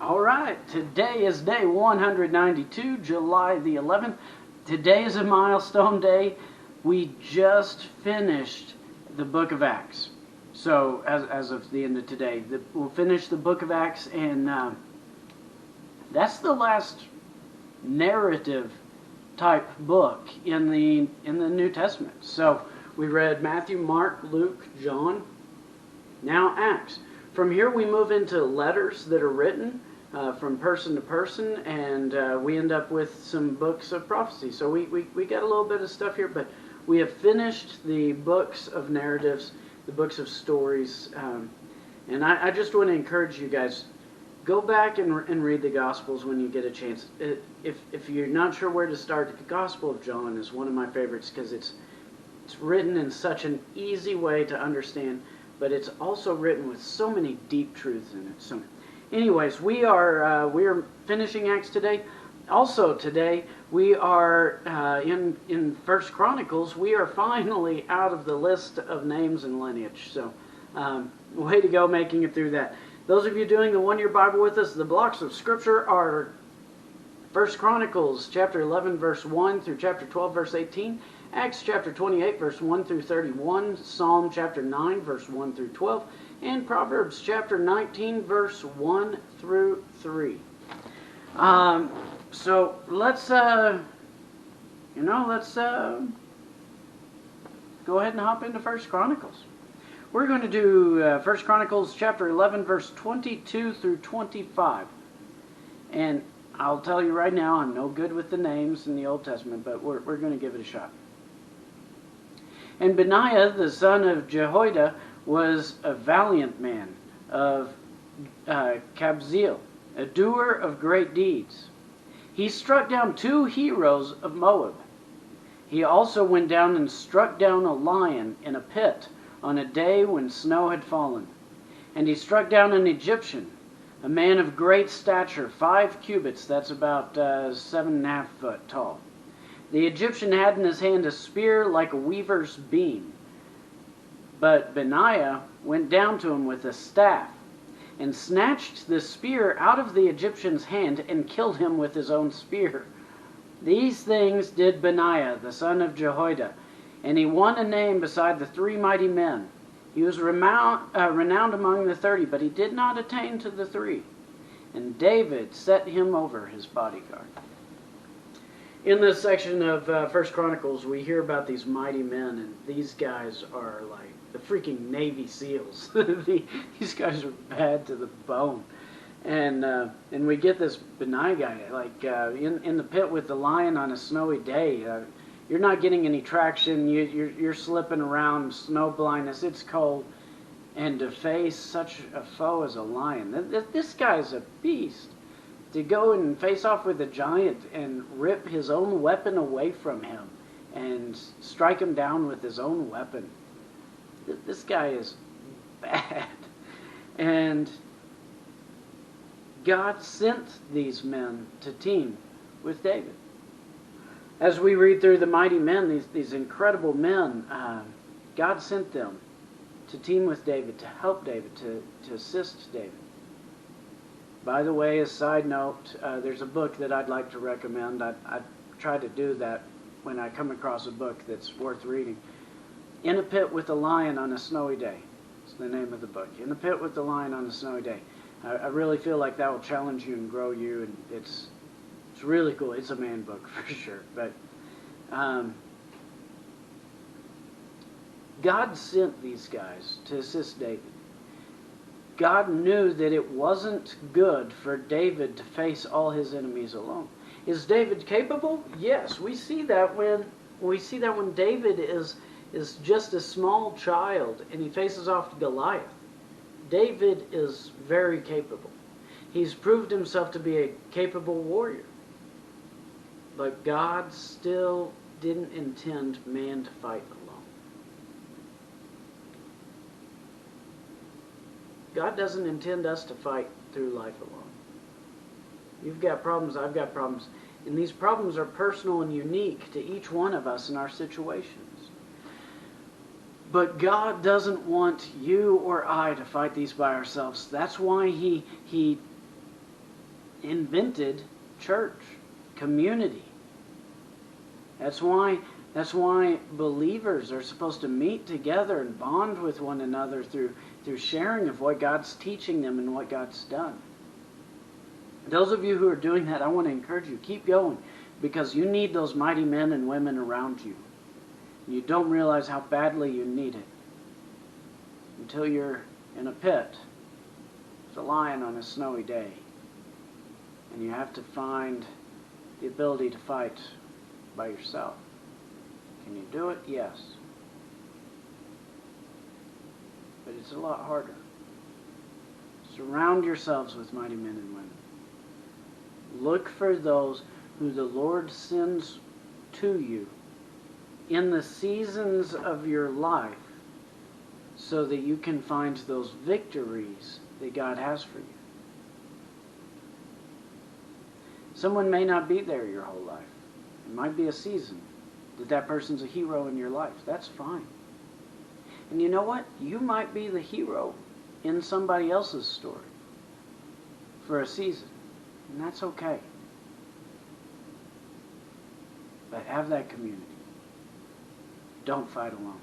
All right, today is day 192, July the 11th. Today is a milestone day. We just finished the book of Acts. So, as of the end of today, we'll finish the book of Acts, and that's the last narrative type book in the New Testament. So, we read Matthew, Mark, Luke, John, now Acts. From here we move into letters that are written from person to person, and we end up with some books of prophecy. So we got a little bit of stuff here, but we have finished the books of narratives, the books of stories, and I just want to encourage you guys, go back and read the Gospels when you get a chance. If you're not sure where to start, the Gospel of John is one of my favorites because it's written in such an easy way to understand, but it's also written with so many deep truths in it. So, anyways, we are finishing Acts today. Also today, we are in First Chronicles. We are finally out of the list of names and lineage. So, way to go making it through that. Those of you doing the one-year Bible with us, the blocks of Scripture are First Chronicles chapter 11, verse 1 through chapter 12, verse 18. Acts chapter 28, verse 1 through 31, Psalm chapter 9, verse 1 through 12, and Proverbs chapter 19, verse 1 through 3. So let's go ahead and hop into First Chronicles. We're going to do First Chronicles chapter 11, verse 22 through 25. And I'll tell you right now, I'm no good with the names in the Old Testament, but we're going to give it a shot. And Benaiah, the son of Jehoiada, was a valiant man of Kabzeel, a doer of great deeds. He struck down 2 heroes of Moab. He also went down and struck down a lion in a pit on a day when snow had fallen. And he struck down an Egyptian, a man of great stature, 5 cubits, that's about 7.5 foot tall. The Egyptian had in his hand a spear like a weaver's beam. But Benaiah went down to him with a staff and snatched the spear out of the Egyptian's hand and killed him with his own spear. These things did Benaiah, the son of Jehoiada, and he won a name beside the 3 mighty men. He was renowned among the 30, but he did not attain to the 3. And David set him over his bodyguard. In this section of First Chronicles, we hear about these mighty men, and these guys are like the freaking Navy SEALs. These guys are bad to the bone. And we get this Benaiah guy, like in the pit with the lion on a snowy day. You're not getting any traction. You're slipping around, snow blindness. It's cold. And to face such a foe as a lion, this guy's a beast. To go and face off with a giant and rip his own weapon away from him and strike him down with his own weapon. This guy is bad. And God sent these men to team with David. As we read through the mighty men, these incredible men, God sent them to team with David, to help David, to assist David. By the way, a side note, there's a book that I'd like to recommend. I try to do that when I come across a book that's worth reading. In a Pit with a Lion on a Snowy Day. It's the name of the book. In a Pit with a Lion on a Snowy Day. I really feel like that will challenge you and grow you, and it's really cool. It's a man book for sure. But God sent these guys to assist David. God knew that it wasn't good for David to face all his enemies alone. Is David capable? Yes, we see that when David is just a small child and he faces off Goliath. David is very capable. He's proved himself to be a capable warrior. But God still didn't intend man to fight alone. God doesn't intend us to fight through life alone. You've got problems, I've got problems. And these problems are personal and unique to each one of us in our situations. But God doesn't want you or I to fight these by ourselves. That's why He invented church, community. That's why believers are supposed to meet together and bond with one another through sharing of what God's teaching them and what God's done. Those of you who are doing that, I want to encourage you, keep going, because you need those mighty men and women around you. You don't realize how badly you need it until you're in a pit with a lion on a snowy day, and you have to find the ability to fight by yourself. Can you do it? Yes. But it's a lot harder. Surround yourselves with mighty men and women. Look for those who the Lord sends to you in the seasons of your life so that you can find those victories that God has for you. Someone may not be there your whole life. It might be a season that person's a hero in your life. That's fine. And you know what? You might be the hero in somebody else's story for a season. And that's okay. But have that community. Don't fight alone.